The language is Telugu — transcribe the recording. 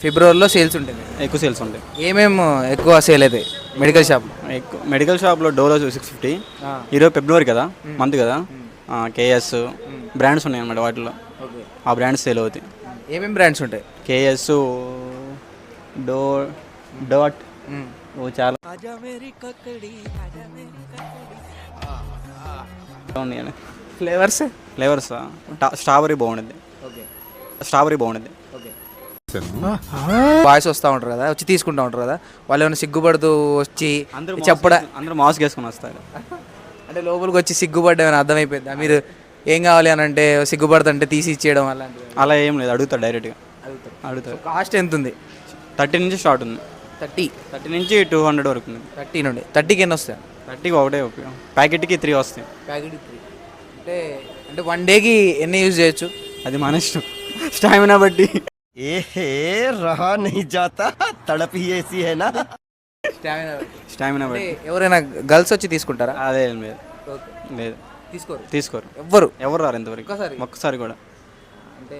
ఫిబ్రవరిలో సేల్స్ ఉంటుంది. ఎక్కువ సేల్స్ ఉంటాయి. ఏమేమి ఎక్కువ సేల్ అవుతాయి మెడికల్ షాప్? ఎక్కువ మెడికల్ షాప్లో డోలో 650. ఈరోజు ఫిబ్రవరి కదా, మంత్ కదా. కేఎస్ బ్రాండ్స్ ఉన్నాయి అన్నమాట, వాటిలో ఆ బ్రాండ్స్ సేల్ అవుతాయి. ఏమేమి బ్రాండ్స్ ఉంటాయి? కేఎస్, డాట్, చాలా ఉన్నాయండి. ఫ్లేవర్స్ స్ట్రాబెరీ బాగుంటుంది. స్ట్రాబెరీ బాగుంటుంది. బాయ్స్ వస్తూ ఉంటారు కదా, వచ్చి తీసుకుంటూ ఉంటారు కదా, వాళ్ళు ఏమైనా సిగ్గుపడుతూ వచ్చి అందరూ మాస్క్ వేసుకొని వస్తారు. అంటే లోపలికి వచ్చి సిగ్గుపడ్డా ఏమైనా అర్థమైపోయిందా? మీరు ఏం కావాలి అని అంటే సిగ్గుపడుతుంటే తీసి ఇచ్చేయడం అలాంటివి? అలా ఏం లేదు, అడుగుతారు డైరెక్ట్గా. అడుగుతారు. కాస్ట్ ఎంత ఉంది? 30 నుంచి స్టార్ట్ ఉంది. 30 నుంచి 200 వరకు ఉంది. 30 నుండి 30కి ఎన్ని వస్తాయి? 30కి ఒకటే ఉపయోగం, ప్యాకెట్కి 3 వస్తాయి. ప్యాకెట్ 3 అంటే అంటే 1 డేకి ఎన్ని యూజ్ చేయొచ్చు? అది మన ఇష్టం, స్టామినా బట్టి. ఏహే రహా नहीं जाता तड़प ही ऐसी है ना స్టామినా బట్టి. ఎవరైనా గర్ల్స్ వచ్చి తీసుకుంటారా? అదే ఏం లేదు. లేదు, తీసుకోరు తీసుకోరు. ఎవ్వరు ఎవరు రారు ఇంతవరకు ఒక్కసారి ఒక్కసారి కూడా. అంటే